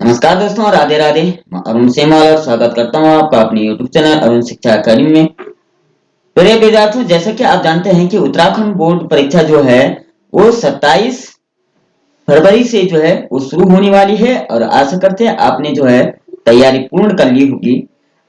नमस्कार दोस्तों, राधे राधे। मैं अरुण सेमवाल और स्वागत करता हूं आपका अपने YouTube चैनल अरुण शिक्षा अकादमी में। प्रिय विद्यार्थियों, जैसा कि आप जानते हैं कि उत्तराखंड बोर्ड परीक्षा जो है वो 27 फरवरी से जो है वो शुरू होने वाली है और आशा करते हैं आपने जो है तैयारी पूर्ण कर ली होगी।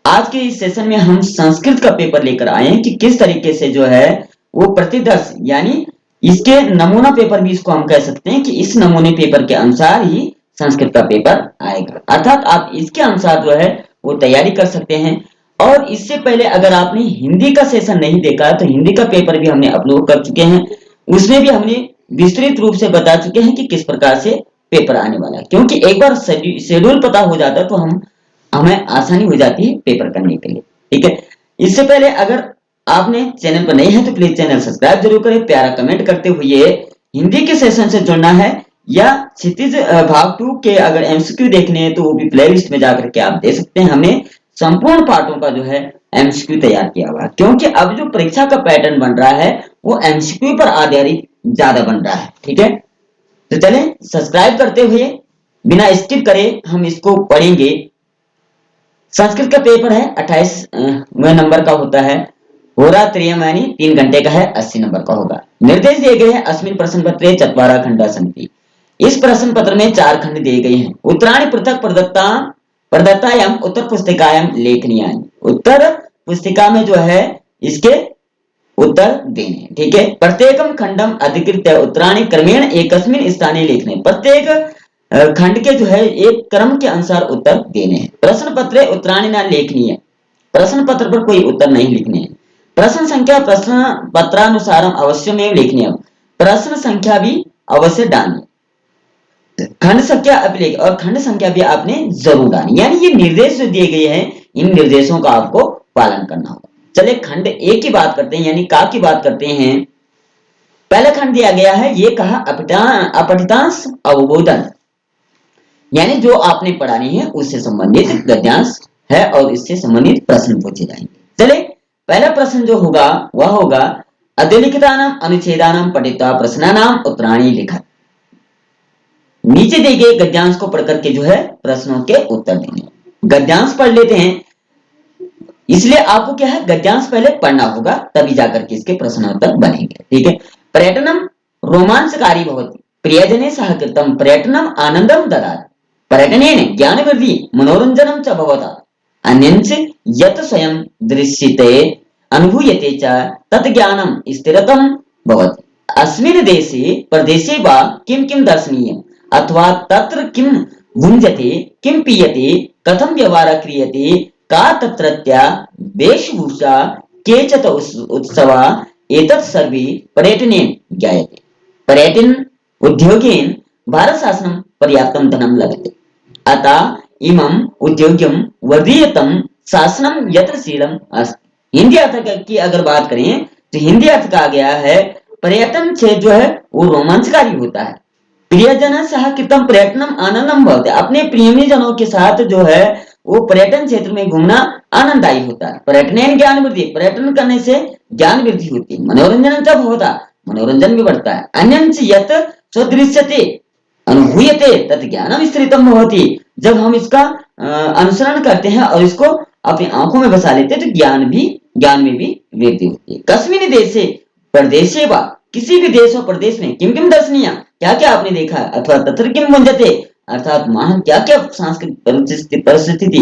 आज के इस सेशन में हम संस्कृत का पेपर लेकर आए हैं कि किस तरीके से जो है वो प्रतिदर्श यानी इसके नमूना पेपर भी इसको हम कह सकते हैं कि इस नमूने पेपर के अनुसार ही संस्कृत का पेपर आएगा, अर्थात आप इसके अनुसार जो है वो तैयारी कर सकते हैं। और इससे पहले अगर आपने हिंदी का सेशन नहीं देखा तो हिंदी का पेपर भी हमने अपलोड कर चुके हैं। उसमें भी हमने विस्तृत रूप से बता चुके हैं कि किस प्रकार से पेपर आने वाला है, क्योंकि एक बार शेड्यूल पता हो जाता है तो हमें आसानी हो जाती है पेपर करने के लिए। ठीक है, इससे पहले अगर आपने चैनल पर नए हैं तो प्लीज चैनल सब्सक्राइब जरूर करें, प्यारा कमेंट करते हुए। हिंदी के सेशन से जुड़ना है या क्षितिज भाग 2 के अगर एमसीक्यू देखने हैं तो वो भी प्लेलिस्ट में जाकर के आप दे सकते हैं। हमने संपूर्ण पाठों का जो है एमसीक्यू तैयार किया हुआ है, क्योंकि अब जो परीक्षा का पैटर्न बन रहा है वो एमसीक्यू पर आधारित ज्यादा बन रहा है। ठीक है, तो चलें सब्सक्राइब करते हुए बिना स्किप करे हम इसको पढ़ेंगे। संस्कृत का पेपर है 28वें नंबर का होता है। होरात्रियम यानी 3 घंटे का है, 80 नंबर का होगा। निर्देश दिए गए हैं अस्मिन् प्रश्न पत्रे चत्वारः खंडा सन्ति। इस प्रश्न पत्र में 4 खंड दिए गए हैं। उत्तराणि पृथक प्रदत्तायाम उत्तर पुस्तिकायाम लेखनीयानि। उत्तर पुस्तिका में जो है इसके उत्तर देने। ठीक है, प्रत्येकम खंडम अधिकृत्य उत्तराणि क्रमेण एकस्मिन् स्थाने लेखने। प्रत्येक खंड के जो है एक क्रम के अनुसार उत्तर देने हैं। प्रश्न पत्रे उत्तराणि न लेखनीय, प्रश्न पत्र पर कोई उत्तर नहीं लिखने हैं। प्रश्न संख्या प्रश्न पत्रानुसारम अवश्य में लिखनीय, प्रश्न संख्या भी अवश्य डालनी। खंड संख्या अभिलेख और खंड संख्या भी आपने जरूर डालनी। यानी ये निर्देश जो दिए गए हैं इन निर्देशों का आपको पालन करना होगा। चलिए खंड एक की बात करते हैं, यानी का की बात करते हैं। पहला खंड दिया गया है, ये कहा अपठितांश अवबोधन, यानी जो आपने पढ़ानी है उससे संबंधित गद्यांश है और इससे संबंधित प्रश्न पूछे जाएंगे। चलिए पहला प्रश्न जो होगा वह होगा अतिलिखितानाम अनुच्छेदानाम पठित्वा प्रश्नानाम उत्तराणि लिखत। नीचे दिए गए गद्यांश को पढ़ करके जो है प्रश्नों के उत्तर देंगे। गद्यांश पढ़ लेते हैं, इसलिए आपको क्या है गद्यांश पहले पढ़ना होगा तभी जाकर के इसके प्रश्नोत्तर बनेंगे। ठीक है, पर्यटनम रोमांचकारी भवति, प्रियजने सह कृतं पर्यटनम आनंदम ददाति, पर्यटनेन ज्ञानवृद्धि मनोरंजनम च भवता, अन्यंच यत् स्वयं दृश्यते अनुभूयते च तत् ज्ञानम स्थिरतम भवति। अस्मिन् देशे प्रदेशे वा किं किं दर्शनीयम् अथवा तत्र किं भुञ्जते किं पीयते कथं व्यवहारः क्रियते का तत्रत्या वेशभूषा केचित् उत्सवा एतत् सर्वे पर्यटनेन ज्ञायते। पर्यटन उद्योगेन भारत शासनं पर्याप्तं धनं लभते, अतः इमं उद्योगं वर्धयितुं शासनं यत्नशीलम् अस्ति। हिंदी अर्थ की अगर बात करें तो हिंदी अर्थ कहा गया है पर्यटन क्षेत्र जो है वो रोमांचकारी होता है। प्रियजन सह कृतं पर्यटनम आनंदम भवते, अपने प्रेमी जनों के साथ जो है वो पर्यटन क्षेत्र में घूमना आनंददायी होता है। पर्यटन ज्ञान वृद्धि, पर्यटन करने से ज्ञान वृद्धि होती है। मनोरंजन जब होता मनोरंजन भी बढ़ता है। अन्यंच यत् स्वदृश्यते अनुभूयते तत् ज्ञानम स्थिरतम भवति, जब हम इसका अनुसरण करते हैं और इसको अपनी आंखों में बसा लेते हैं तो ज्ञान में भी वृद्धि होती है। कस्मिन् देशे प्रदेशे वा, किसी भी देश और प्रदेश में किम किम दर्शनीय, क्या क्या आपने देखा, अथवा तत्र किम भुंजते, अर्थात वहां क्या क्या सांस्कृतिक परिस्थिति,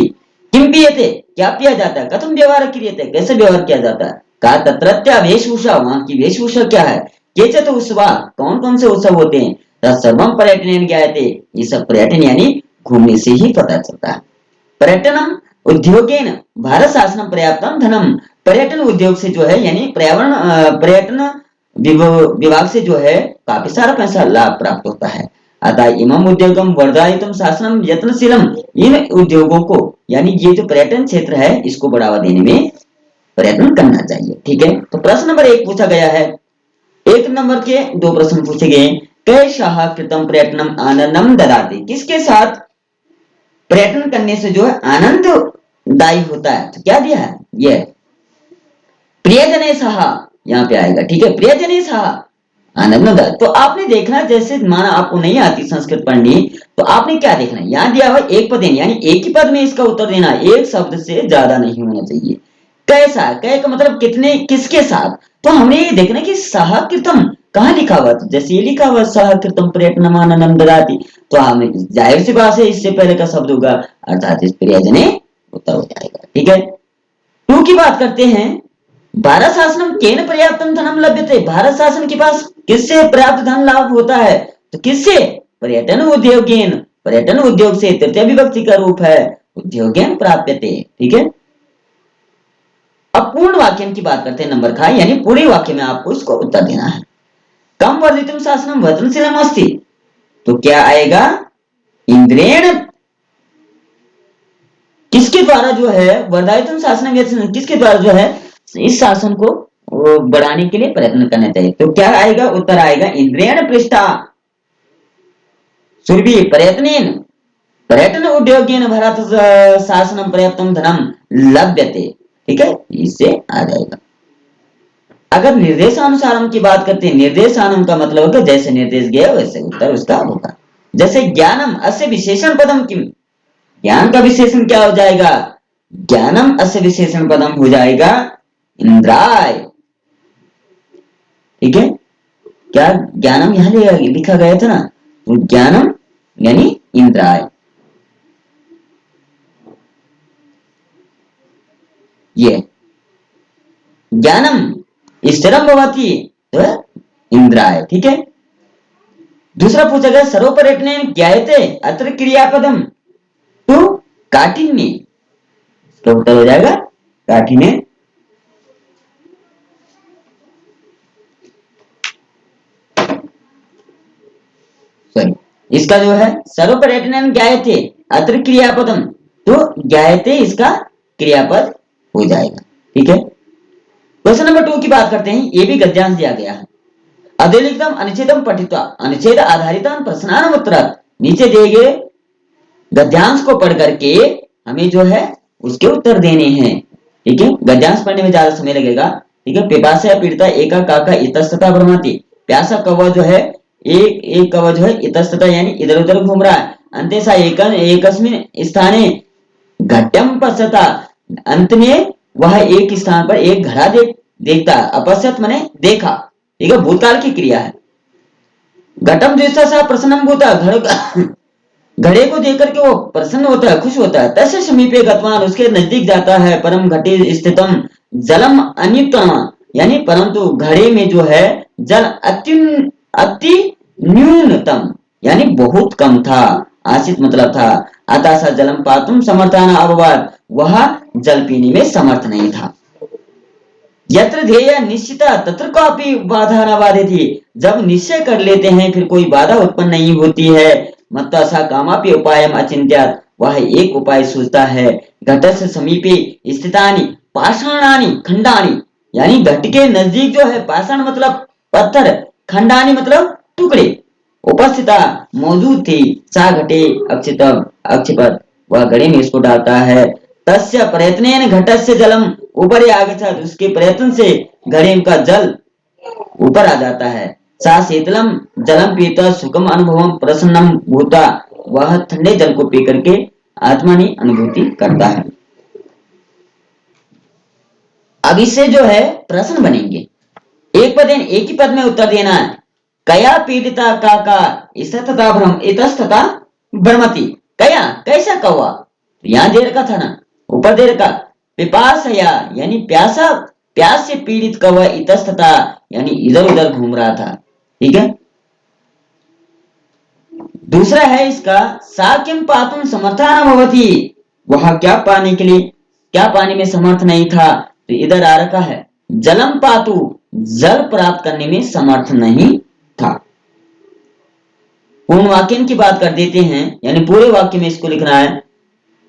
किम पीयते, क्या पिया जाता है, कथम व्यवहार क्रियते, कैसे व्यवहार किया जाता है, का तत्रत्या वेशभूषा, वहां की वेशभूषा क्या है, केचित् उत्सवा, कौन कौन से उत्सव होते हैं, तत्सर्वं पर्यटनेन ज्ञायते, ये सब पर्यटन यानी घूमने से ही पता चलता है। पर्यटनम उद्योगेन भारत शासनं पर्याप्तं धनम, पर्यटन उद्योग से जो है यानी पर्यटन विभाग से जो है काफी सारा पैसा लाभ प्राप्त होता है। अतः इमम उद्योगम वर्धयितुम शासनम यत्नशीलम, इन उद्योगों को यानी ये जो पर्यटन क्षेत्र है इसको बढ़ावा देने में प्रयत्न करना चाहिए। ठीक है, तो प्रश्न नंबर 1 पूछा गया है। 1 नंबर के 2 प्रश्न पूछे गए। कैशाह कृतम पर्यटनम आनंदम ददाति, किसके साथ पर्यटन करने से जो है आनंददायी होता है, तो क्या दिया है ये प्रियजने सह, यहाँ पे आएगा। ठीक है, प्रियजने सह आनंद न। तो आपने देखना, जैसे माना आपको नहीं आती संस्कृत पढ़नी, तो आपने क्या देखना, यहाँ दिया हुआ एक पद यानी एक ही पद में इसका उत्तर देना, एक शब्द से ज्यादा नहीं होना चाहिए। कैसा, कै का मतलब कितने, किसके साथ। तो हमने ये देखना कि सह कृतम कहाँ लिखा हुआ, तो जैसे ये लिखा हुआ सह कृतम प्रयत्नमानंदम ददाति, तो हमें जाहिर सी बात है इससे पहले का शब्द होगा, अर्थात इस प्रयोजने उत्तर हो जाएगा। ठीक है, टू की बात करते हैं। भारत शासनम केन पर्याप्तम धनम लभ्यते, भारत शासन के पास किससे पर्याप्त धन लाभ होता है, तो किससे, पर्यटन उद्योगेन, पर्यटन उद्योग से तृतीय विभक्ति का रूप है उद्योगेन प्राप्यते। ठीक है, अब पूर्ण वाक्य की बात करते हैं, नंबर खा, यानी पूरे वाक्य में आपको इसको उत्तर देना है। कम वर्धितम शासनम वतनशीलम अस्ति, तो क्या आएगा, इंद्रेण, किसके द्वारा जो है वर्धायितम शासन, किसके द्वारा जो है इस शासन को बढ़ाने के लिए प्रयत्न करना चाहिए। तो क्या आएगा, उत्तर आएगा इंद्रियण पृष्ठा सुरभि प्रयत्नेन पर्यटन उद्योगेन भारत शासनम पर्याप्तम धनम लभ्यते। ठीक है, इससे आ जाएगा। अगर निर्देशानुसारम की बात करते हैं, निर्देशानुम का मतलब होगा जैसे निर्देश गया वैसे उत्तर उसका होगा। जैसे ज्ञानम अस्य विशेषण पदम किम, ज्ञान का विशेषण क्या हो जाएगा, ज्ञानम अस्य विशेषण पदम हो जाएगा इंद्राय। ठीक है, क्या ज्ञानम यहां लिखा गया था ना, तो ज्ञानम यानी इंद्राय, ये ज्ञानम स्थिरम भवति, तो इंद्राय। ठीक है, दूसरा पूछा गया सर्वपर्यटने ज्ञायते अत्र क्रियापदम, तो काठिन्य, इसका उत्तर हो जाएगा काठिन्य। सॉरी, इसका जो है सर्वपर्यटन ज्ञायते अत्र क्रियापदम, तो ज्ञायते इसका क्रियापद हो जाएगा। ठीक है, क्वेश्चन नंबर 2 की बात करते हैं, ये भी गद्यांश दिया गया है। अधोलिखितम अनुच्छेदम पठित्वा अनुच्छेद आधारित प्रश्नान उत्तर, नीचे दिए गए गद्यांश को पढ़ करके हमें जो है उसके उत्तर देने हैं। ठीक है, गद्यांश पढ़ने में ज्यादा समय लगेगा। ठीक है, पिपासा पीड़िता एका काका इतस्तता भ्रमति, प्यासा कौवा जो है एक कौवा जो है इतस्तता यानी इधर उधर घूम रहा है, अंतेसा एकस्मिन स्थाने घट्यम पश्यता, अंत में वह एक स्थान पर एक घड़ा देखता है, अपश्यत माने देखा। ठीक है, भूतकाल की क्रिया है। घटम जैसा सा प्रसन्नम भूता, घड़े को देख करके वो प्रसन्न होता है, खुश होता है। तस्य समीपे गतवान, उसके नजदीक जाता है। परम घटे स्थितम जलम अनितम, यानी परंतु घड़े में जो है जल अति न्यूनतम यानी बहुत कम था, आशित मतलब था। अतः स जलम पातुम समर्थान अभवत, वह जल पीने में समर्थ नहीं था। यत्र ध्येय निश्चिता तत्र कापि बाधा न बाधेति, जब निश्चय कर लेते हैं फिर कोई बाधा उत्पन्न नहीं होती है। मत्ता सा कामापि उपायम अचिंत्यात्, वह एक उपाय सोचता है। घटस्य समीपे स्थितानि पाषाणानि खंडानि, यानी घट के नजदीक जो है पाषाण मतलब पत्थर, खंडानि मतलब टुकड़े, उपस्थिता मौजूद थी। सा घटे अक्षित अक्षिपत, वह घड़े में इसको डालता है। तस्य प्रयत्नेन घटस्य जलम ऊपर आगच्छत, उसके प्रयत्न से घड़े का जल ऊपर आ जाता है। सा शीतलम जलम पीता सुखम अनुभवम प्रसन्नम भूता, वह ठंडे जल को पी करके आत्मा की अनुभूति करता है। अब इससे जो है प्रश्न बनेंगे, एक पद एक ही पद में उत्तर देना है। कया पीड़िता काका इतस्तता भ्रम इतस्तता भ्रमति, कया कैसा कौवा, तो यहां दे रखा था ना, ऊपर दे रखा। पिपासया यानी प्यासा, प्यास से पीड़ित कौवा इतस्तता यानी इधर उधर घूम रहा था। ठीक है, दूसरा है इसका साक्यम पातुम समर्थान भवति, वह क्या पाने के लिए, क्या पाने में समर्थ नहीं था, तो इधर आ रखा है जलम पातु, जल प्राप्त करने में समर्थ नहीं था। पूर्ण वाक्य की बात कर देते हैं, यानी पूरे वाक्य में इसको लिखना है।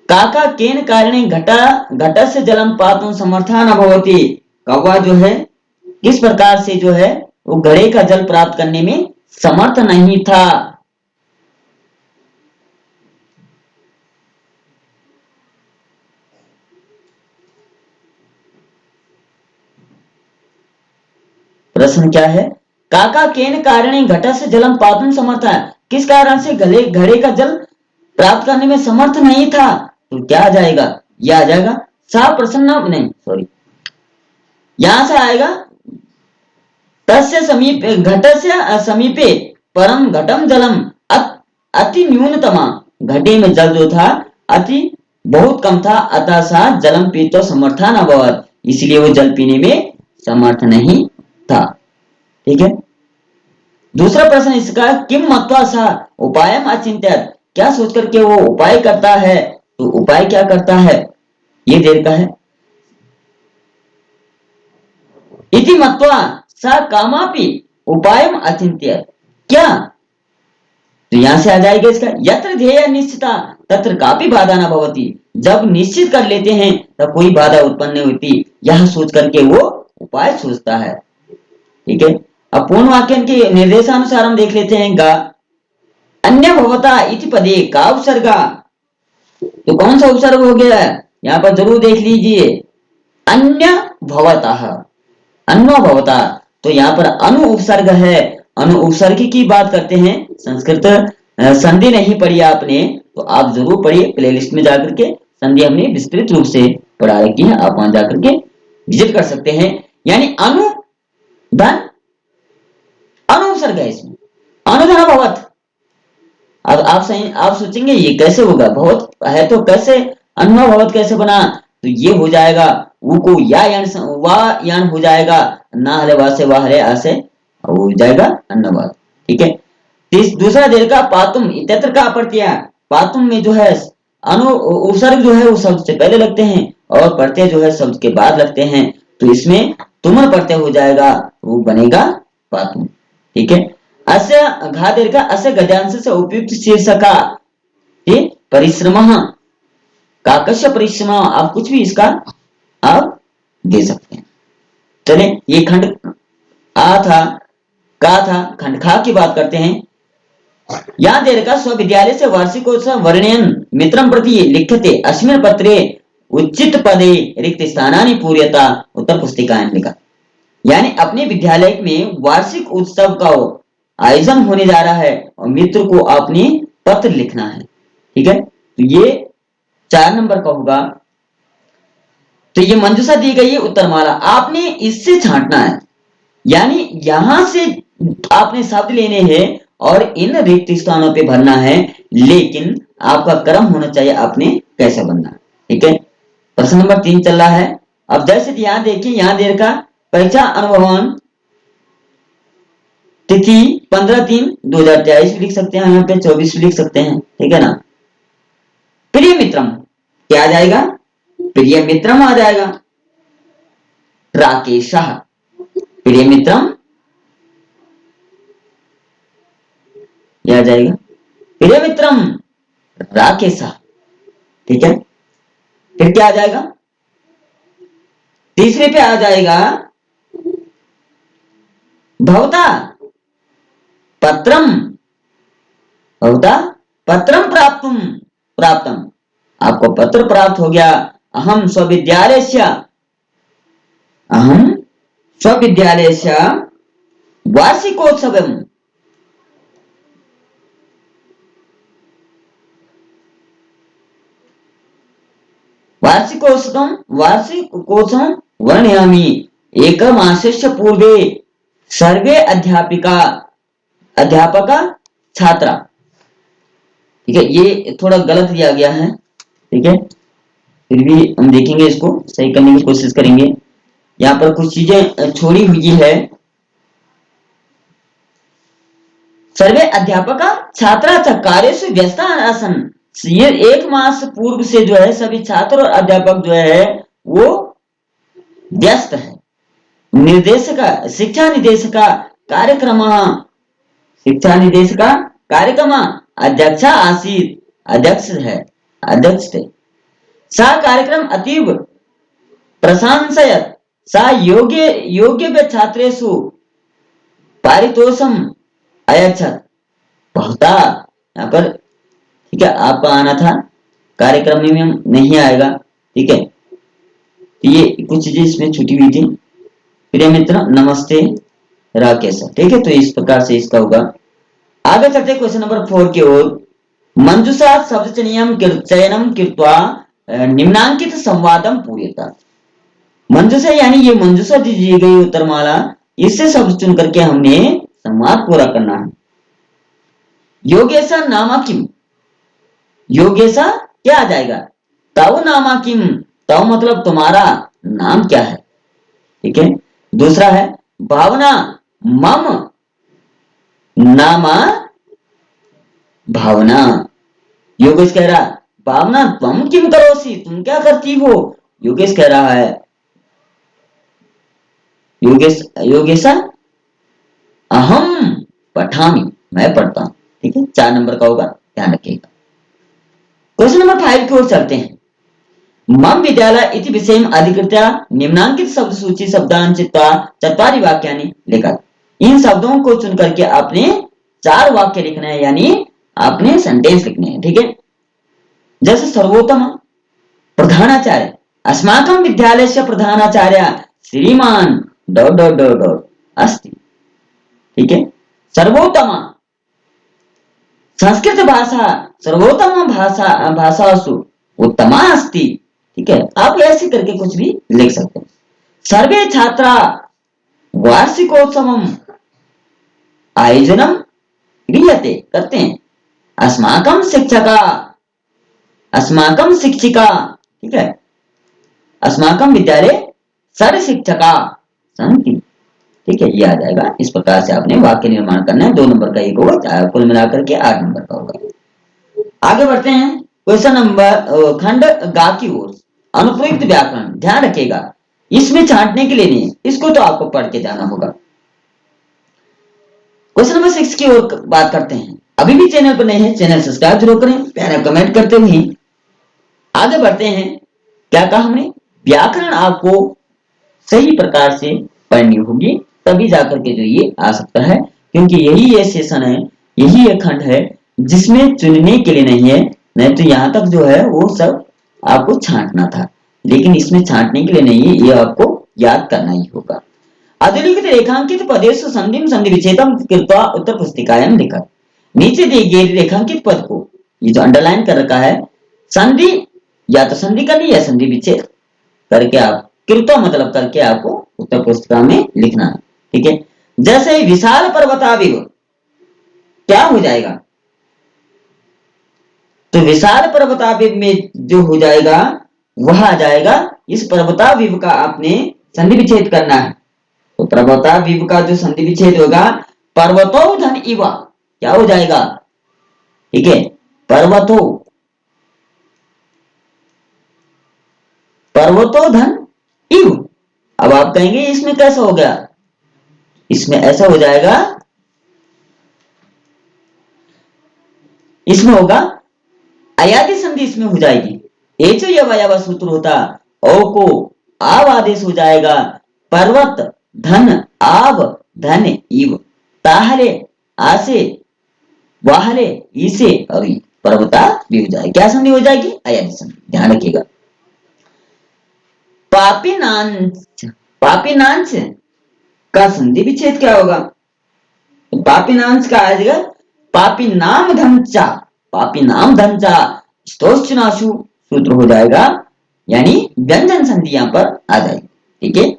काका केन कारणे घटा घटस्य जलम पातुम समर्थान भवति, कौवा जो है किस प्रकार से जो है वो घड़े का जल प्राप्त करने में समर्थ नहीं था। प्रश्न क्या है, काका केन कारणे घटस्य जलम पातुम समर्थ है, किस कारण से गले घड़े का जल प्राप्त करने में समर्थ नहीं था, तो क्या आ जाएगा, यह आ जाएगा सा प्रसन्न, नहीं सॉरी, यहां से आएगा तस्य समीपे घटस्य समीपे परम घटम जलम अति न्यूनतमा, घटे में जल जो था अति बहुत कम था, अतः सा जलम पीतो समर्था न भवत, इसलिए वो जल पीने में समर्थ नहीं था। ठीक है, दूसरा प्रश्न इसका, किम मत्वा सा उपायम अचिंत्यत, क्या सोच करके वो उपाय करता है, तो उपाय क्या करता है, ये देर का है। इति मत्वा सा कामापि उपायम अचिंत्यत, क्या, तो यहां से आ जाएगा इसका, यत्र ध्येय निश्चिता तत्र कापि बाधा न भवति, जब निश्चित कर लेते हैं तब कोई बाधा उत्पन्न नहीं होती, यह सोच करके वो उपाय सोचता है। ठीक है, अब पूर्ण वाक्य के निर्देशानुसार हम देख लेते हैं, गा अन्य भवता इति पदे का उपसर्गा, तो कौन सा उपसर्ग हो गया है, यहाँ पर जरूर देख लीजिए, अन्य भवतः, अन्य भवता, तो यहाँ पर अनु उपसर्ग है, अनु उपसर्ग की बात करते हैं, संस्कृत संधि नहीं पढ़ी आपने तो आप जरूर पढ़िए, प्लेलिस्ट में जाकर के संधि हमने विस्तृत रूप से पढ़ा रखी है, आप वहां जाकर के विजिट कर सकते हैं। यानी अनु धन अनु उपसर्ग है इसमें, अनुधन भवत। अब आप सोचेंगे ये कैसे होगा, बहुत है तो कैसे अन्न भवत कैसे बना, तो ये हो जाएगा ऊ को या यान हो जाएगा, ना हरे वा से वाह हरे आ से हो जाएगा अन्नवाद। ठीक है, दूसरा देर का पातुम इत्यत्र का प्रत्यय, पातुम में जो है अनु उपसर्ग जो है वो शब्द से पहले लगते हैं और प्रत्यय जो है शब्द के बाद लगते हैं, तो इसमें तुमर प्रत्यय हो जाएगा, वो बनेगा पातुम। ठीक है, अस्य घा देर का अस्य गजांश से उपयुक्त शीर्षका परिश्रम, काकस्य परिश्रम, आप कुछ भी इसका आप दे सकते हैं। चले, ये खंड आ था, का था, खंड खा की बात करते हैं। यहाँ देर का स्वविद्यालय से वार्षिकोत्सव वर्णयन मित्रम प्रति लिखते अस्मिन् पत्रे उचित पदे रिक्त स्थानानि पूर्यता उत्तर पुस्तिकाएं लिखा, यानी अपने विद्यालय में वार्षिक उत्सव का आयोजन होने जा रहा है और मित्र को अपने पत्र लिखना है। ठीक है, तो ये 4 नंबर का होगा। तो ये मंजूषा दी गई है उत्तरमाला, आपने इससे छांटना है, यानी यहां से आपने शब्द लेने हैं और इन रिक्त स्थानों पे भरना है, लेकिन आपका क्रम होना चाहिए आपने कैसे बनना है। ठीक है, प्रश्न नंबर 3 चल रहा है। अब जैसे यहां देखिए, यहां देर का परीक्षा अनुभवन तिथि 15/3/2023 भी लिख सकते हैं, यहाँ पे 24 भी लिख सकते हैं। ठीक है ना, प्रिय मित्रम क्या आ जाएगा, प्रिय मित्रम आ जाएगा, राकेश, प्रिय मित्रम यह आ जाएगा, प्रिय मित्रम राकेश। ठीक है, फिर क्या आ जाएगा, तीसरे पे आ जाएगा भवता पत्रम, भवता पत्रम प्राप्तुम, प्राप्तम, आपको पत्र प्राप्त हो गया। अहम स्वविद्यालयस्य, अहम स्वविद्यालयस्य वार्षिकोत्सवम, वार्षिकोत्सवं वर्णयामि, एकमासस्य पूर्वे सर्वे अध्यापक छात्रा। ठीक है, ये थोड़ा गलत दिया गया है। ठीक है, फिर भी हम देखेंगे, इसको सही करने की कोशिश करेंगे। यहाँ पर कुछ चीजें छोड़ी हुई है, सर्वे अध्यापक छात्रा कार्य से व्यस्त आसन, ये 1 मास पूर्व से जो है सभी छात्र और अध्यापक जो है वो व्यस्त है। निर्देशक शिक्षा निदेशक कार्यक्रम, शिक्षा निदेशक कार्यक्रम अध्यक्षा आसीत, अध्यक्ष है, अध्यक्ष थे। सा कार्यक्रम अतीव प्रशंसयत, सा योग्य छात्रेषु पारितोषम अयच्छत, बहुता, यहाँ पर ठीक है आपका आना था, कार्यक्रम में हम नहीं आएगा। ठीक है, तो ये कुछ चीजें इसमें छुटी हुई थी। प्रिय मित्र नमस्ते, राकेश, ठीक है। तो इस प्रकार से इसका होगा। आगे चलते क्वेश्चन नंबर 4 की ओर। मंजूषा शब्द चयनम कृत्वा निम्नांकित संवादम पूर्यता। मंजूषा यानी ये मंजूषा दी गई उत्तरमाला, इससे शब्द चुन करके हमने संवाद पूरा करना है। योगेशा नामा किम, योगेशा क्या आ जाएगा, तव नामा किम, तव मतलब तुम्हारा नाम क्या है, ठीक है। दूसरा है भावना मम नामा भावना। योगेश कह रहा भावना तुम किम करोसी, तुम क्या करती हो। योगेश कह रहा है योगेशा अहम पठामी, मैं पढ़ता हूं, ठीक है। 4 नंबर का होगा, ध्यान रखिएगा। क्वेश्चन नंबर 5 की ओर चलते हैं। मम विद्यालय इति विषयम अधिकृत्य निम्नांकित शब्द सूची शब्दान चित्वा चत्वारि वाक्यानि लिखत। इन शब्दों को चुन करके आपने 4 वाक्य लिखना है, यानी आपने सेंटेंस लिखने हैं, ठीक है। जैसे सर्वोत्तम प्रधानाचार्य, अस्माकं विद्यालयस्य प्रधानाचार्य श्रीमान डॉट डॉट डॉट डॉट अस्ति, ठीक है। सर्वोत्तम संस्कृत भाषा, सर्वोत्तम भाषासु उत्तमा अस्ति, ठीक है। आप ऐसे करके कुछ भी लिख सकते हैं। सर्वे छात्रा वार्षिकोत्सवम आयोजनम क्रियते, करते हैं। अस्माकं शिक्षका, अस्माकं शिक्षिका, ठीक है। अस्माकं विद्यालय सर्व शिक्षका सन्ति, ठीक है। ये आ जाएगा। इस प्रकार से आपने वाक्य निर्माण करना है। 2 नंबर का एक होगा, कुल मिलाकर के 8 नंबर का होगा। आगे बढ़ते हैं क्वेश्चन नंबर खंड गा की ओर। अनुप्रयुक्त व्याकरण, ध्यान रखिएगा, इसमें छांटने के लिए नहीं, इसको तो आपको पढ़ के जाना होगा। क्वेश्चन नंबर 6 की ओर बात करते हैं। अभी भी चैनल पर नहीं है, चैनल सब्सक्राइब जरूर करें, प्यारा कमेंट करते हुए आगे बढ़ते हैं। क्या कहा हमने, व्याकरण आपको सही प्रकार से पढ़नी होगी, तभी जाकर के जो ये आ सकता है, क्योंकि यही ये सेशन है, यही ये खंड है जिसमें चुनने के लिए नहीं है। नहीं तो यहाँ तक जो है वो सब आपको छांटना था, लेकिन इसमें छांटने के लिए नहीं है, ये आपको याद करना ही होगा। अधोलिखित रेखांकित पदेषु संधिम संधि विच्छेदम कृत्वा उत्तर पुस्तिकायां लिखत। नीचे दिए गए रेखांकित पद को, ये जो अंडरलाइन कर रखा है, संधि या तो संधि करनी या संधि विच्छेद करके आप कृत्वा मतलब करके आपको उत्तर पुस्तिका में लिखना है, ठीक है। जैसे विशाल पर्वताविव, क्या हो जाएगा, तो विशाल पर्वताविव में जो हो जाएगा वह आ जाएगा, इस पर्वताविव का आपने संधि विच्छेद करना है। तो पर्वताविव का जो संधि विच्छेद होगा, पर्वतो धन इवा, क्या हो जाएगा, ठीक है। पर्वतो, पर्वतो धन इव। अब आप कहेंगे इसमें कैसा हो गया, इसमें ऐसा हो जाएगा, इसमें होगा अयादि संधि, इसमें हो जाएगी। एचो यह सूत्र होता, ओ को आव आदेश हो जाएगा, पर्वत धन आव धन इव, ताहले आसे वाहले इसे और पर्वता भी हो जाएगी। क्या संधि हो जाएगी, अयादि संधि, ध्यान रखिएगा। पापिनांच, पापिनांच का संधि विच्छेद क्या होगा, पापिनांच का आ जाएगा पापी नाम धनचा, पापी नाम धनचा स्तोष्णाशु सूत्र हो जाएगा, यानी व्यंजन संधि यहां पर आ जाएगी, ठीक है।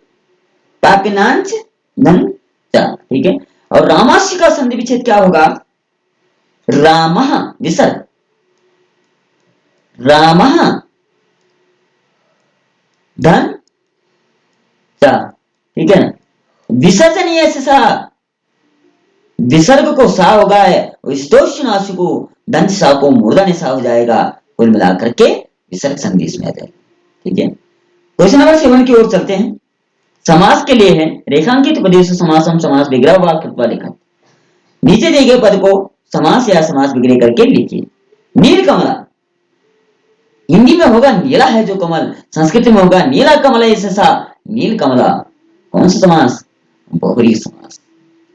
पापिनांच धनचा, ठीक है। और रामाश्य का संधि विच्छेद क्या होगा, रामः विसर्ग, रामः धन चा, ठीक है ना। विसर्जनीय से सा, विसर्ग को सा होगा है, स्तोष्णाशु को दंत सा को मूर्धन्य सा हो जाएगा। कुल मिलाकर के विसर्ग संधि इसमें आ जाएगी, ठीक है। क्वेश्चन नंबर 7 की ओर चलते हैं। समास के लिए है, रेखांकित पदेषु समासम समास विग्रह व कृत्वा लिखत। नीचे दिए गए पद को समास या समास विग्रह करके लिखिए। नील कमला, हिंदी में होगा नीला है जो कमल, संस्कृत में होगा नीला कमल ऐसे सा, नील कमला। कौन सा समास, बहुब्रीहि समास,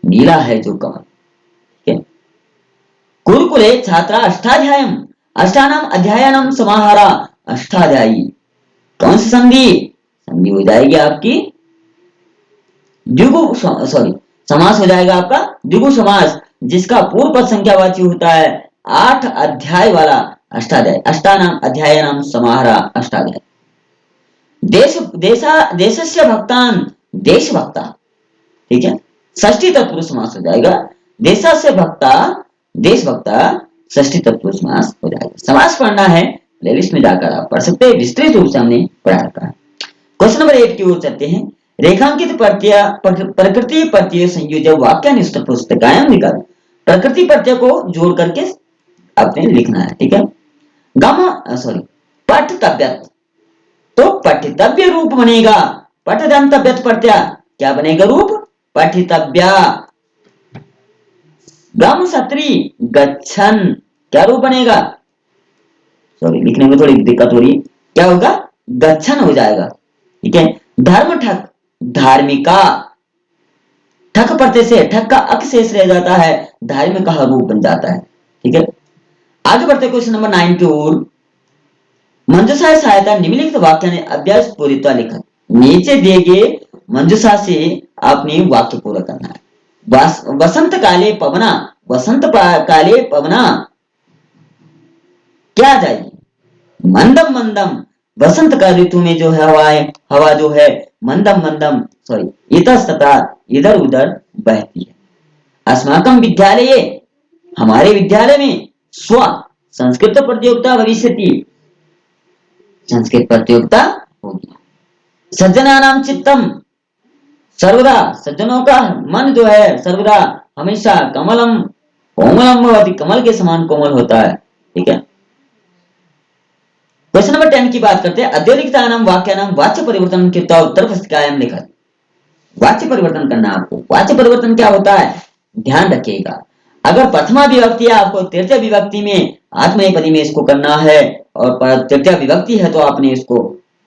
नीला है जो कमल, ठीक है। गुरुकुले छात्रा अष्टाध्यायम, अष्टानाम अध्यायानाम समाहारा अष्टाध्यायी। कौन सी संधि, संधि हो जाएगी आपकी द्विगु, सॉरी समास हो जाएगा आपका द्विगु समास, जिसका पूर्व पद संख्यावाची होता है 8 अध्याय वाला अष्टाध्याय। अष्टानाम अध्याय नाम समाहारा अष्टाध्याय। देशस्य भक्तान देशभक्ता, ठीक है, षष्ठी तत्पुरुष समास हो जाएगा। देशस्य भक्ता देशभक्ता षष्ठी तत्पुरुष समास हो जाएगा। समास पढ़ना है प्लेलिस्ट में जाकर आप पढ़ सकते हैं, विस्तृत रूप से हमने पढ़ा रखा है। क्वेश्चन नंबर 8 की ओर चलते हैं। रेखांकित प्रत्यय प्रकृति प्रत्यय संयोजक वाक्यानिष्ठ पुस्तकायम निकल। प्रकृति प्रत्यय को जोड़ करके आपने लिखना है, ठीक है। पठतव्यत, तो पठितव्य रूप बनेगा। पठदंतव्यत प्रत्यय क्या बनेगा रूप? पठितव्या। गम सत्री गच्छन क्या रूप बनेगा? सॉरी लिखने में थोड़ी दिक्कत हो रही है, क्या होगा? गच्छन हो जाएगा, ठीक है। धर्म ठक धार्मिका, ठक प्रत्यय से ठक का अक शेष रह जाता है, धार्मिक का रूप बन जाता है, ठीक है। आगे बढ़ते क्वेश्चन नंबर 9 की ओर। मंजूषा सहायता निम्नलिखित वाक्य ने अभ्यास पूरित्वा लिखा। नीचे दिए गए मंजूषा से आपने वाक्य पूरा करना है। वसंत काले पवना, वसंत काले पवना क्या जाएगी? मंदम मंदम, वसंत का ऋतु में जो है हवा जो है मंदम मंदम सॉरी इतस्ततः इधर उधर बहती है। अस्माकं विद्यालये, हमारे विद्यालय में स्व संस्कृत प्रतियोगिता भविष्यति, संस्कृत प्रतियोगिता होगी। सज्जनानां चित्तम सर्वदा, सज्जनों का मन जो है सर्वदा हमेशा कमलम कोमलम भवति, कमल के समान कोमल होता है, ठीक है। क्वेश्चन नंबर 10 की बात करते हैं। अद्योलिकतानाम वाक्यानाम वाच्य परिवर्तन कृत्वा उत्तर पुस्तिकायां लिखत। वाच्य परिवर्तन करना आपको। वाच्य परिवर्तन क्या होता है ध्यान रखिएगा। अगर प्रथमा विभक्ति है आपको तृतीय विभक्ति में आत्मनेपदी में इसको करना है, और तृतीय विभक्ति है तो आपने इसको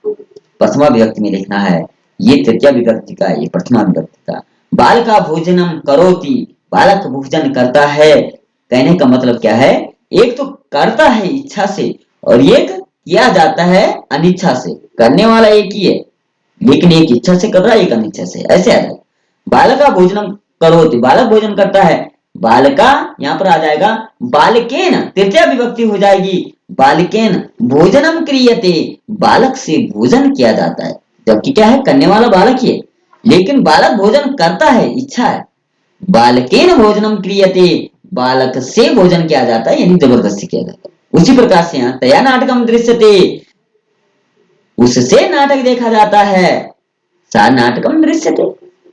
प्रथमा विभक्ति में लिखना है। ये तृतीय विभक्ति का, ये प्रथमा विभक्ति का। बाल का भोजनम करोति, बालक भोजन करता है, कहने का मतलब क्या है? एक तो करता है इच्छा से और एक किया जाता है अनिच्छा से। करने वाला एक ही है, लेकिन एक इच्छा से कर रहा है एक अनिच्छा से, ऐसे आ जाएगा। बालक का भोजनम करोति, बालक भोजन करता है। बालका यहाँ पर आ जाएगा बालकेन, तृतीय विभक्ति हो जाएगी। बालकेन भोजनम क्रियते, बालक से भोजन किया जाता है, जबकि क्या है करने वाला बालक ही है, लेकिन बालक भोजन करता है, इच्छा है। बालकेन भोजनम क्रियते, बालक से भोजन किया जाता है, यानी जबरदस्ती किया जाता है। उसी प्रकार से यहाँ तया नाटकम दृश्यते, उससे नाटक देखा जाता है। सा नाटकम दृश्यते,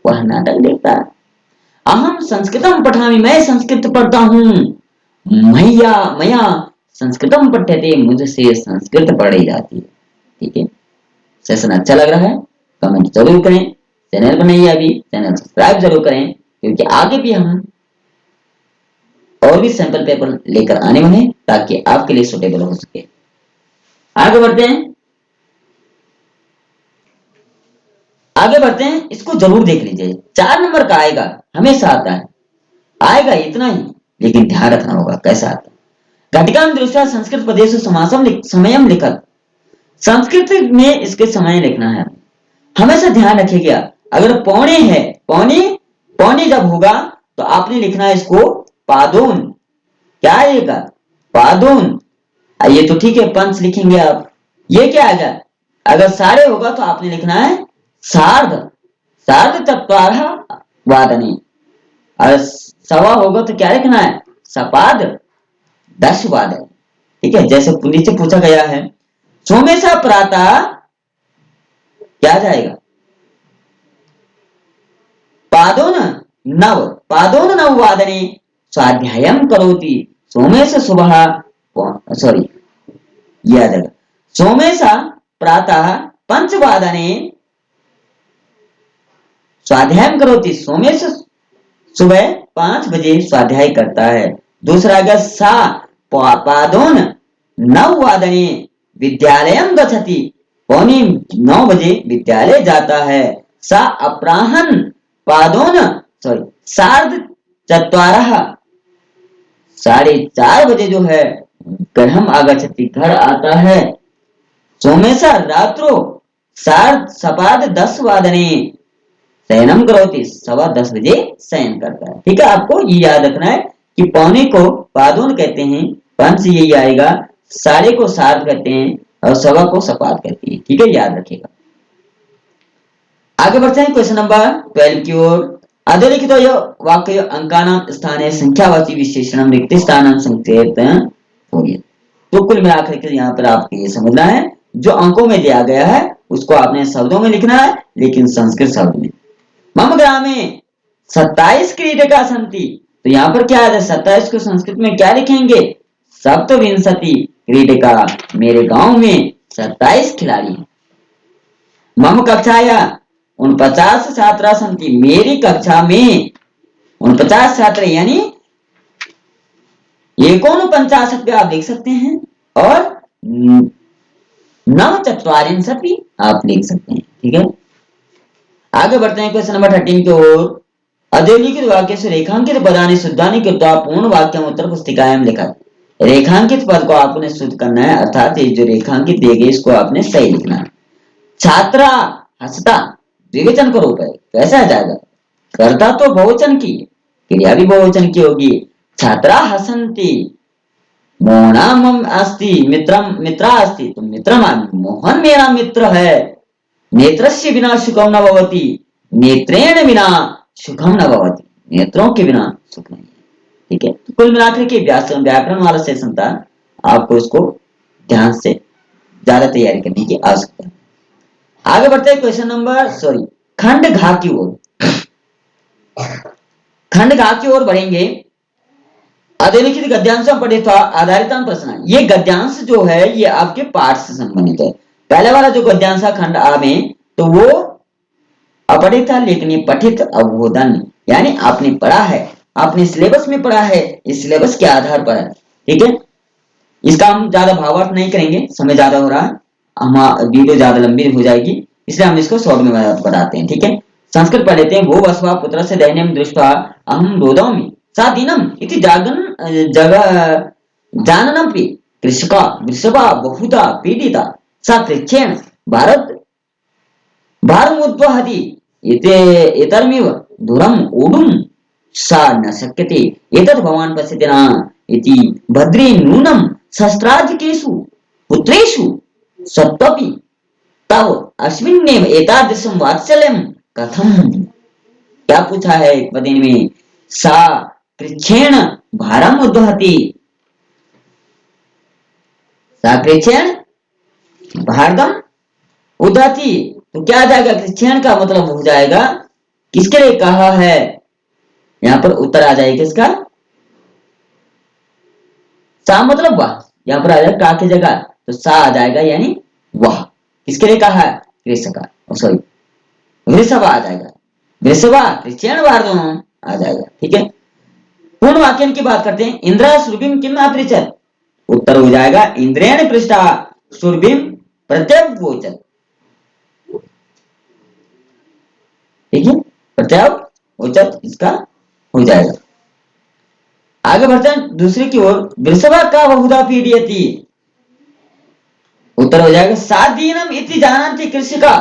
वह नाटक देखता है। अहम संस्कृतम पठामि, मैं संस्कृत पढ़ता हूँ। मया संस्कृतम पठ्यते, मुझसे संस्कृत पढ़ी जाती है, ठीक है। सेशन अच्छा लग रहा है कमेंट जरूर करें। चैनल पर नहीं है अभी, चैनल सब्सक्राइब जरूर करें, क्योंकि आगे भी हम और भी सैंपल पेपर लेकर आने वाले हैं ताकि आपके लिए सुटेबल हो सके। आगे बढ़ते हैं, इसको जरूर देख लीजिए। 4 नंबर का आएगा, हमेशा आता है, आएगा इतना ही, लेकिन ध्यान रखना होगा कैसा आता है। घटिकाम दृष्टया संस्कृत प्रदेश समासम समयम लिखत, संस्कृत में इसके समय लिखना है। हमेशा ध्यान रखिएगा, अगर पौने है, पौने जब होगा तो आपने लिखना है इसको पादोन। क्या आएगा? पादोन। ये तो ठीक है, पंच लिखेंगे आप। ये क्या आएगा? अगर साढ़े होगा तो आपने लिखना है सार्ध, सार्ध चत्वारः वादने। अगर सवा होगा तो क्या लिखना है? सपाद 10 वादन, ठीक है। जैसे नीचे पूछा गया है सोमेशा प्रातः क्या जाएगा? पादोन नव वादने स्वाध्यायम करोति, सोमेश सुबह सॉरी यह आ जाएगा सोमेशा प्रातः 5 वादने स्वाध्यायम करोति, सोमेश सुबह 5 बजे स्वाध्याय करता है। दूसरा अगर सा पादोन 9 वादने विद्यालयम गच्छति, पौने 9 बजे विद्यालय जाता है। सा अपराहन पादोन सॉरी सार्ध चत्वारः 4:30 बजे जो है गृहम आगच्छति, घर आता है। सोमेशा रात्रो सार्ध सपाद 10 वादने शयनम करोति, 10:15 शयन करता है। ठीक है, आपको ये याद रखना है कि पौने को पादोन कहते हैं, पंच से यही आएगा, साढ़े को सात कहते हैं और सवा को सपात कहते हैं। ठीक है, याद रखिएगा। आगे बढ़ते हैं क्वेश्चन नंबर 12 की ओर। अधोलिखितो वाक्य अंकानाम स्थाने संख्यावाची विशेषणम रिक्त स्थानम संकेत होगी। तो कुल मिलाकर के यहाँ पर आपको ये समझना है, जो अंकों में दिया गया है उसको आपने शब्दों में लिखना है, लेकिन संस्कृत शब्द में। मम ग्रामे 27 क्रीडका सन्ति, तो यहाँ पर क्या है, 27 को संस्कृत में क्या लिखेंगे, सप्तविंशति क्रीडका, मेरे गांव में 27 खिलाड़ी हैं। मम कक्षाया 49 छात्रा सन्ति, मेरी कक्षा में 49 छात्र, यानी 49 पे आप लिख सकते हैं, और 49 आप लिख सकते हैं। ठीक है, आगे बढ़ते हैं क्वेश्चन नंबर 13 की ओर। अधोलिखित वाक्य से रेखांकित पदानि शुद्धानि कृत्वा पूर्ण वाक्यम उत्तर पुस्तिकायां लिखा। रेखांकित पद को आपने शुद्ध करना है, अर्थात ये जो रेखांकित दिए गए इसको आपने सही लिखना है। छात्रा हंसता द्विवचन का रूप है, कैसे आ जाएगा, कर्ता तो बहुवचन की, क्रिया भी बहुवचन की होगी। छात्रा हसन्ति, मोहनम अस्ति मित्रम मित्रा अस्ति, तो मित्रम, मोहन मेरा मित्र है। नेत्रस्य बिना सुखम न भवति, नेत्रेण बिना सुखम न भवति, नेत्रों के बिना सुख नहीं है। ठीक है, तो कुल मिलाकर के व्याकरण वाला सेशन था, आपको इसको ध्यान से ज्यादा तैयारी करने की आवश्यकता है। आगे बढ़ते हैं क्वेश्चन नंबर खंड घा की ओर। खंड घा की ओर बढ़ेंगे। अधोलिखित गद्यांशों पठित आधारित प्रश्न। ये गद्यांश जो है ये आपके पाठ से संबंधित है। पहले वाला जो गद्यांश खंड आ में, तो वो अपठित था, लेकिन ये पठित अवबोधन, यानी आपने पढ़ा है, आपने सिलेबस में पढ़ा है, इस सिलेबस के आधार पर है। ठीक है, इसका हम ज्यादा भावार्थ नहीं करेंगे, समय ज्यादा हो रहा है, हम वीडियो ज्यादा लंबी हो जाएगी, इसलिए हम इसको शॉर्ट में बताते हैं। ठीक है, संस्कृत पढ़ लेते हैं। वो वस्वा पुत्र से दैन्यम दृष्ट्वा अहम रोदमी सा दीनम इति जागन जाननमपि कृषका वृषभा बहुधा पीडिता सा कृच्छेन भारत भारमुद्वहति इतरमिव दूरम ओडुम सा न शक्यते एतद् भवान् पश्यति न इति भद्रे नूनम शस्त्राधिकेषु पुत्रेषु सत्वपि तव अस्मिन्नेव एतादृशं वात्सल्यं कथम। क्या पूछा है पदेन में, सा कृच्छेन भारम उद्वहति, सा कृच्छेन भारदम उद्वहति, तो क्या आ जाएगा, कृच्छेन का मतलब हो जाएगा किसके लिए कहा है, यहां पर उत्तर आ जाएगा इसका, सा मतलब वह, यहां पर आ जाएगा का की जगह, तो सा आ जाएगा, यानी वह किसके लिए कहा है, कृषका, सॉरी वृषभा आ जाएगा, वृषभा कृच्छेन भारदम आ जाएगा। ठीक है, पूर्ण वाक्य की बात करते हैं। इंद्रा सुरभिम किम अपृच्छत्, उत्तर हो जाएगा इंद्रेण पृष्ठा सुरभिम प्रत्यवोचत्। ठीक है, प्रत्यवोचत् इसका हो जाएगा। आगे बढ़ते हैं दूसरे की ओर। वृषभा का बहुधा पीडयति, उत्तर हो जाएगा सादीनम इति जानन्ति कृषिका,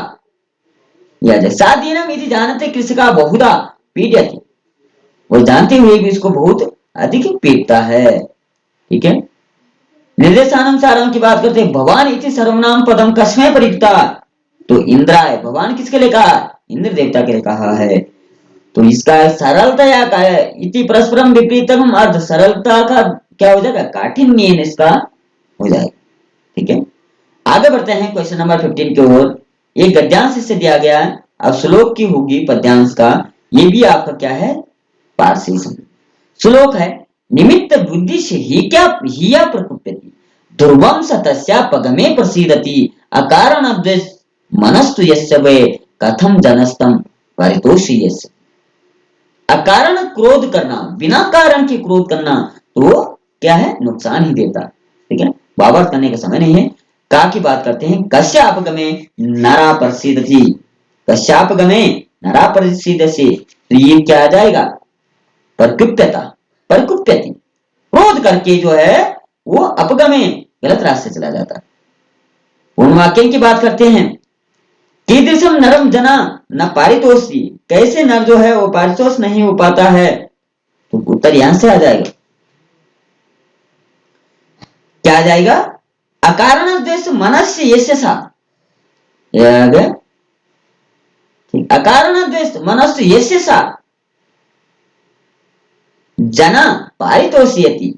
या सादीनम इति जानन्ति कृषिका बहुधा पीडयति, वो जानते हुए भी इसको बहुत अधिक पीड़ता है। ठीक है, निर्देशानुसार की बात करते हैं। भगवान इति सर्वनाम पदम कस्मै परिक्ता, तो इंद्राय, भगवान किसके लिए कहा, इंद्र देवता के लिए कहा है, तो इसका सरलतया का है, इति परस्परम विपरीतम अर्थ, सरलता का क्या हो जाएगा, काठिन्य इसका हो जाएगा। ठीक है, आगे बढ़ते हैं क्वेश्चन नंबर 15 की ओर। एक गद्यांश इससे दिया गया है, अब श्लोक की होगी पद्यांश का, ये भी आपका क्या है, पारसी श्लोक है। निमित्त बुद्धि से ही क्या हिया प्रकुप्यति ध्रुवम सतस्या पगमे प्रसीदति अकारण द्वेष मनस्तु यस्य वे कथम जनस्तम परितोषी यस्य। अकारण क्रोध करना, बिना कारण के क्रोध करना, तो क्या है, नुकसान ही देता। ठीक है, बाबर करने का समय नहीं है। का की बात करते हैं। कश्यापगमे नरा प्रसीदति, कश्यापगमे नरा प्रसीदति, तो ये क्या आ जाएगा, परकुप्यता, परकुप्यति, क्रोध करके जो है वो अपगमे गलत रास्ते चला जाता है। पूर्ण वाक्य की बात करते हैं। कीदृशम नरम जना न पारितोषी, कैसे नर जो है वो पारितोष नहीं हो पाता है। तो उत्तर यहां से आ जाएगा, क्या आ जाएगा, अकारण द्वेष मनस्य यस्य सा, यह आ गया। अकारण द्वेष मनस्य यस्य सा जना पारितोषयति,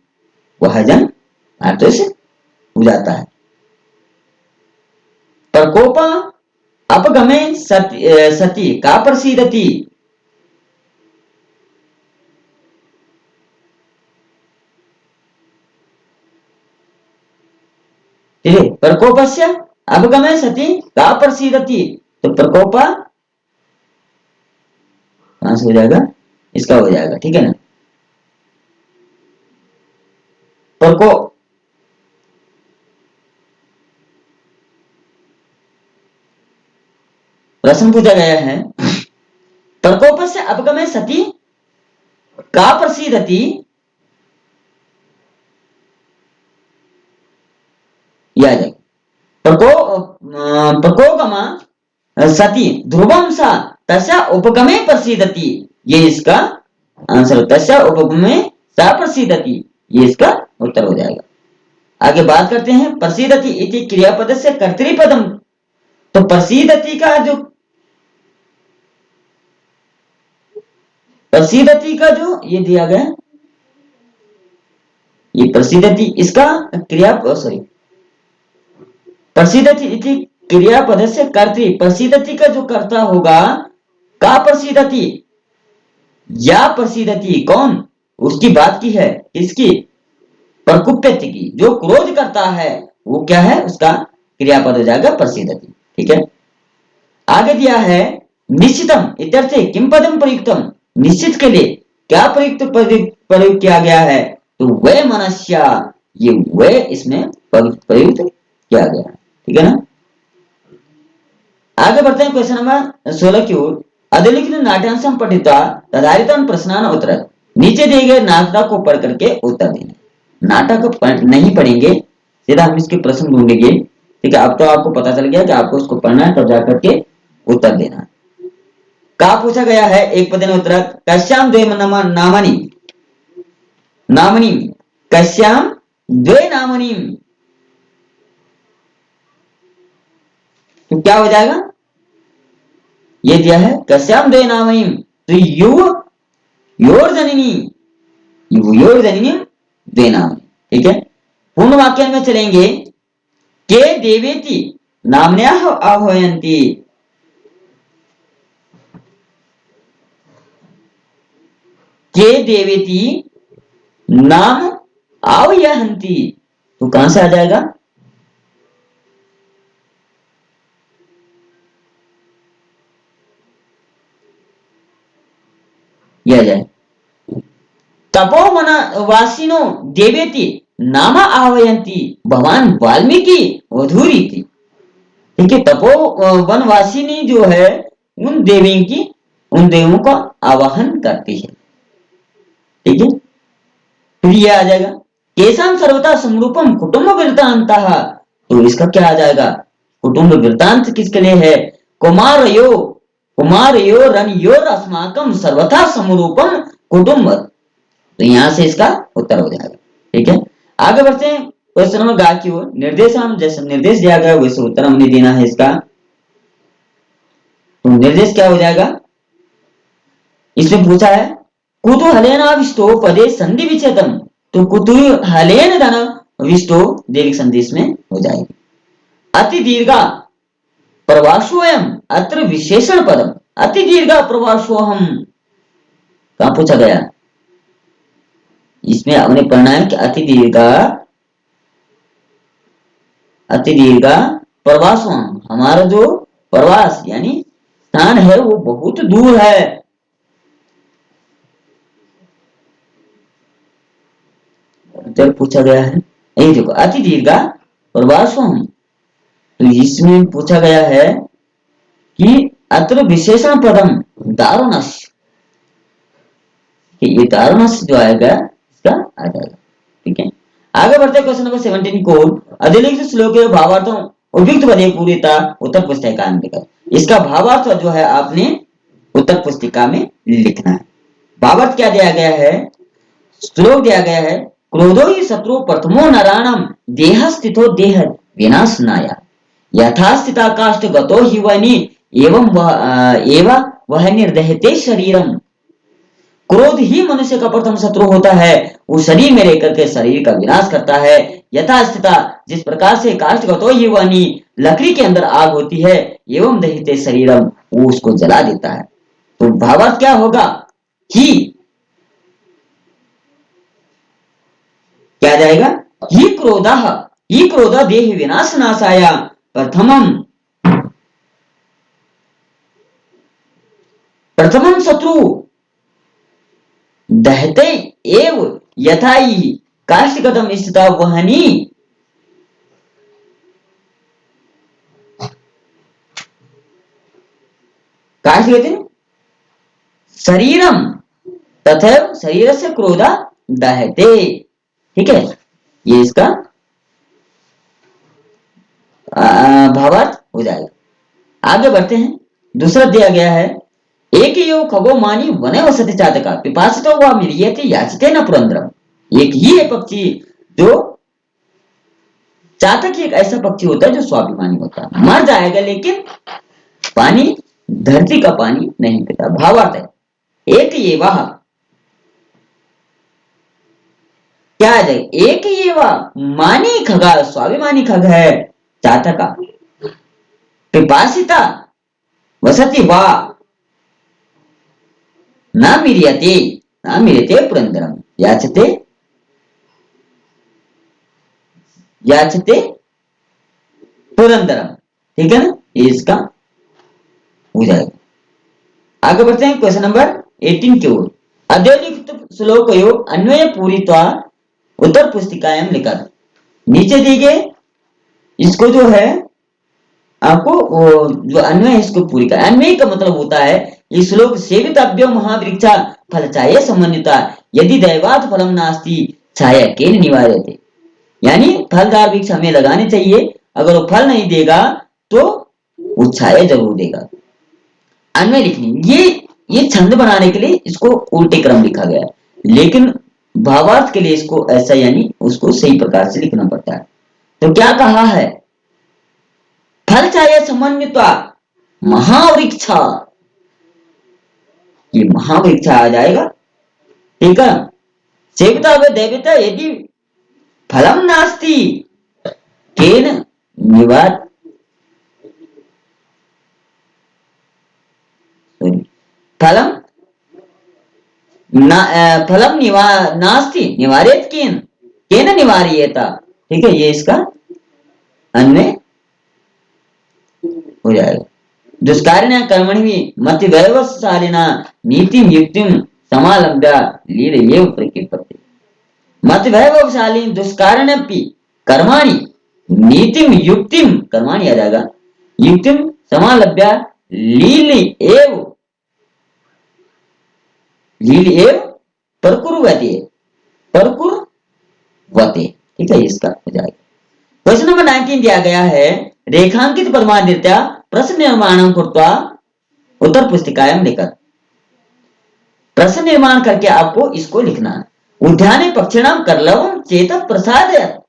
वह जन पारितोष हो जाता है। प्रकोप अपगमे सती का प्रसीदति, ठीक है, प्रकोपस्य अपगमे सती का प्रसीदति, तो प्रकोप कहां से हो जाएगा, इसका हो जाएगा, ठीक है ना। प्रकोप प्रश्न पूछा गया है, प्रकोप से अपगमे सती का प्रसीदति, यह जाएगा प्रकोगमा सती ध्रुवम सा तस्या उपगमे प्रसीदति, ये इसका आंसर, तस्या उपगमे सा प्रसीदति, ये इसका उत्तर हो जाएगा। आगे बात करते हैं, प्रसीदति इति क्रियापद से कर्तृपदम, तो प्रसीदति का जो ये दिया गया, ये प्रसीदति इसका क्रिया सॉरी प्रसीदति इति क्रियापद से कर्तृ, प्रसीदति का जो कर्ता होगा, का प्रसीदति या प्रसीदति, कौन, उसकी बात की है, इसकी प्रकुप्यति की, जो क्रोध करता है वो क्या है, उसका क्रियापद हो जाएगा प्रसीदति, ठीक है। आगे दिया है, निश्चितम इत्यर्थे किम पदम प्रयुक्तम, निश्चित के लिए क्या प्रयुक्त किया गया है, तो वे मनस्या, ये वे इसमें प्रयुक्त किया गया है, ठीक है ना। आगे बढ़ते हैं क्वेश्चन नंबर 16 की ओर। अधिलिखित नाट्यांशम पठित्वा तदारितम प्रश्नान उत्तर, नीचे दिए गए नाटक को पढ़ करके उत्तर देना। नाटक नहीं पढ़ेंगे, सीधा हम इसके प्रश्न ढूंढेंगे, ठीक है। अब तो आपको पता चल गया कि आपको उसको पढ़ना है, तब जाकर के उत्तर देना। का पूछा गया है, एक पद उत्तर, कश्याम द्वे नामनी, नामनी कश्याम द्वे नामनी, तो क्या हो जाएगा, ये दिया है कश्याम द्वे नामनी, तो योर जननी, योर जननी द्वे नामनी, ठीक है। पूर्ण वाक्य में चलेंगे, के देवेति नाम्न्याः आह्वयन्ति, के देवेति नाम आह्वयन्ति, तो कहां से आ जाएगा, यह आ जाए, तपोवन वासिनो देवेति नाम आह्वयन्ति भगवान वाल्मीकि वधूरीति, ठीक है। तपोवन वासिनी जो है उन देवों का आवाहन करती है, ठीक है। फिर यह आ जाएगा, केशाम सर्वथा समरूपम कुटुंब वृत्तांतः, तो इसका क्या आ जाएगा, कुटुंब वृत्तांत किसके लिए है, कुमारयो रनयोर अस्माकम सर्वथा समरूपम कुटुंब, तो यहां से इसका उत्तर हो जाएगा, ठीक है। आगे बढ़ते हैं क्वेश्चन नंबर 11 की ओर। निर्देश, हम जैसे निर्देश दिया गया वैसे उत्तर हमने देना है इसका, तो निर्देश क्या हो जाएगा, इसमें पूछा है, कुतूहलेनाविष्टो पदे संधि विच्छेदम, तो कुतूहलेन धन विष्टो देविक संधि में हो जाएगी। अति दीर्घा प्रवासोयम अत्र विशेषण पदम, अति दीर्घा प्रवासोहम, कहां पूछा गया, इसमें हमने पढ़ना है कि अति दीर्घा प्रवासोहम, हमारा जो प्रवास यानी स्थान है वो बहुत दूर है, जब पूछा गया है, यही देखो, अति दीर्घा प्रवासोहम, तो इसमें पूछा गया है कि अत्र विशेषण पदम दारुणस, ये दारुणस जो आएगा इसका आ जाएगा, ठीक है। आगे बढ़ते क्वेश्चन नंबर 17 को, अधिलिखित श्लोक के भावार्थों उपयुक्त पदे पूरीता उत्तर पुस्तिका, इसका भावार्थ जो है आपने उत्तर पुस्तिका में लिखना है। भावार्थ क्या दिया गया है, श्लोक दिया गया है, क्रोधो ही शत्रु प्रथमो नराणाम देह स्थितो देह विनाशनाय यथा स्थिता काष्ठ गतो ही वनि एवं वह निर्दहते शरीरम। क्रोध ही मनुष्य का प्रथम शत्रु होता है, वो शरीर में रहकर के शरीर का विनाश करता है। यथा स्थिता, जिस प्रकार से काष्ठगतो ही वनी, लकड़ी के अंदर आग होती है, एवं दहिते शरीरम, वो उसको जला देता है। तो भावार्थ क्या होगा, ही क्या जाएगा, ही क्रोध देह विनाश नाशाया प्रथमम शत्रु दहते एव यथा काष्ठगतम स्थिता वहनी। काष्ठगतिम शरीरम तथा शरीर से क्रोधा दहते। ठीक है, ये इसका भावार्थ हो जाएगा। आगे बढ़ते हैं। दूसरा दिया गया है, एक यो खगो मानी वने वसति चातका पिपासितो वा मिलियते याचिते न पुरंदरम। एक ही है पक्षी जो, चातक एक ऐसा पक्षी होता है जो स्वाभिमानी होता है, मर जाएगा लेकिन पानी, धरती का पानी नहीं पीता। भावार्थ है, एक ये वह क्या है, एक ये वह मानी खगा, स्वाभिमानी खग है चातका, पिपासिता वसति वा न मिर्यते पुरंदरम याचते पुरंदरम। ठीक है ना, ये इसका हो जाएगा। आगे बढ़ते हैं क्वेश्चन नंबर 18 की ओर। अद्योलिखित श्लोकयो अन्वय पूरित्वा उत्तर पुस्तिकायां लिखत। नीचे दी गए इसको जो है आपको जो अन्वय इसको पूरी का, अन्वय का मतलब होता है ये श्लोक सेवितव्यो महावृक्षा फलचाये समन्विता यदि दैवात फलम नास्ति छाया केन निवार्यते। यानी फलदार वृक्ष हमें लगाने चाहिए, अगर वो फल नहीं देगा तो वो छाया जरूर देगा। अन्वय लिखनी, ये छंद बनाने के लिए इसको उल्टे क्रम लिखा गया है, लेकिन भावार्थ के लिए इसको ऐसा यानी उसको सही प्रकार से लिखना पड़ता है। तो क्या कहा है, फल छाया समन्विता महावृक्षा, ये महावृक्ष आ जाएगा। ठीक है, सेविता व देवता यदि फलम नास्ति केन निवार, फलम फलम नास्ति निवार्यत केन निवार्येता। ठीक है, ये इसका अन्वय हो जाएगा। दुष्कारिण कर्मणि मति वैवशालिना नीतिम युक्तिम समालंब्य लीलयेव प्रकीर्तते। मति वैवशाली दुष्कारिणपि कर्माणि नीतिम युक्तिम, कर्माणि आ जाएगा, युक्तिम समालंब्य लीलयेव परकुर्वते। ठीक है, इसका हो जाएगा। क्वेश्चन नंबर 19 दिया गया है, रेखांकित पदमादित्या प्रश्न निर्माण कृत्वा उत्तर पुस्तिकायां लिखत। प्रश्न निर्माण करके आपको इसको लिखना है। उद्याने पक्षिणाम कलरवम चेतक प्रसादयत्।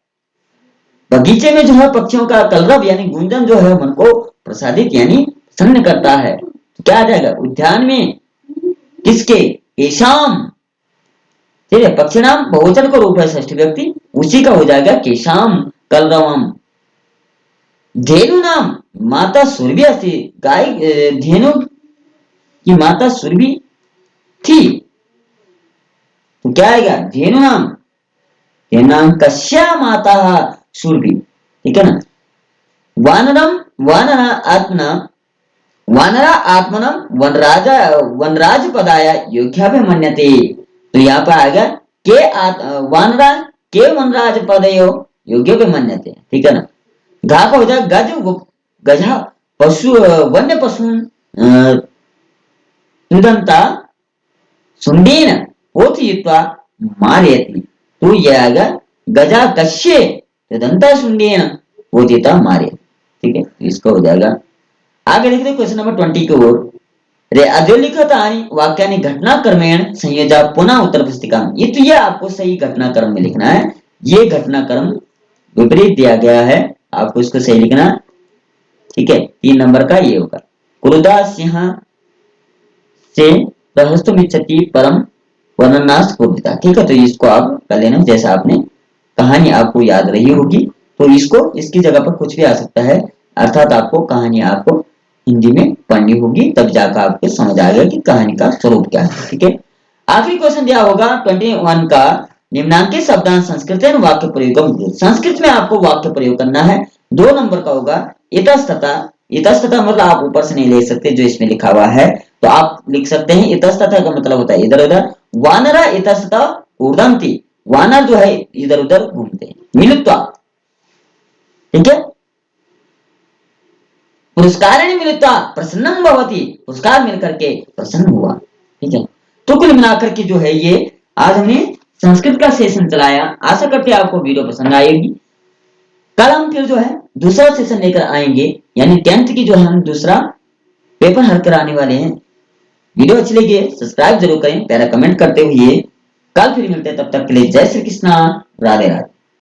बगीचे में जो है पक्षियों का कलरव यानी गूंजन जो है मन को प्रसादित यानी प्रसन्न करता है। तो क्या आ जाएगा, उद्यान में किसके, केशाम। ठीक है, पक्षिणाम बहुवचन का रूप है षष्ठी व्यक्ति, उसी का हो जाएगा केशाम कलरवम। धेनु नाम माता सुरभि थी, गाय धेनु की माता सुरभि थी, तो क्या आएगा, धेनु नाम कश्या माता सुरभि। ठीक है ना। वानरा आत्मनम वनराज पदाय योग्याभिमन्यते। तो यहाँ पर आएगा वानरा के वनराज पदयो योग्याभिमन्यते। ठीक है ना। घा का हो जाएगा गजा पशु वन्य पशु तुदंता सुंडीन पोथयित्वा मारयति। तो यह आएगा गजा कश्ये तुदंता सुंडीन पोथिता मारयति। ठीक है, इसका हो जाएगा आगे लिखते क्वेश्चन नंबर 20 की ओर। रे अधोलिखितानि वाक्यानि घटनाक्रमेण संयोजा पुनः उत्तरपुस्तिकां। ये आपको सही घटनाक्रम में लिखना है। ये घटनाक्रम विपरीत दिया गया है, आपको इसको सही लिखना। ठीक है, 3 नंबर का ये होगा। क्रुदा सिंह से रहस्यमिच्छति परम वर्णनाश कुरुता। ठीक है, तो इसको आप कर लेना। जैसा आपने कहानी आपको याद रही होगी, तो इसको इसकी जगह पर कुछ भी आ सकता है, अर्थात आपको कहानी आपको हिंदी में पढ़नी होगी, तब जाकर आपको समझ आएगा कि कहानी का स्वरूप क्या है। ठीक है, आखिरी क्वेश्चन दिया होगा 21 का। निम्नांकित शब्दांश संस्कृत वाक्य प्रयोग। संस्कृत में आपको वाक्य प्रयोग करना है। 2 नंबर का होगा इतस्ततः। इतस्ततः मतलब आप ऊपर से नहीं ले सकते, जो इसमें लिखा हुआ है तो आप लिख सकते हैं। इतस्ततः का मतलब होता है इधर उधर। वानरा इतस्ततः उड़न्ति। वानर जो है इधर उधर घूमते हैं। मिलित्वा। ठीक है, पुरस्कारेण मिलित्वा प्रसन्नं भवति। पुरस्कार मिलकर के प्रसन्न हुआ। ठीक है, तो कुल मिलाकर के जो है ये आज हमने संस्कृत का सेशन चलाया। आशा करते हैं आपको वीडियो पसंद आएगी। कल हम फिर जो है दूसरा सेशन लेकर आएंगे, यानी 10th की जो है हम दूसरा पेपर हल कराने वाले हैं। वीडियो अच्छी लगी है सब्सक्राइब जरूर करें, प्यारा कमेंट करते हुए। कल फिर मिलते हैं, तब तक के लिए जय श्री कृष्णा, राधे राधे।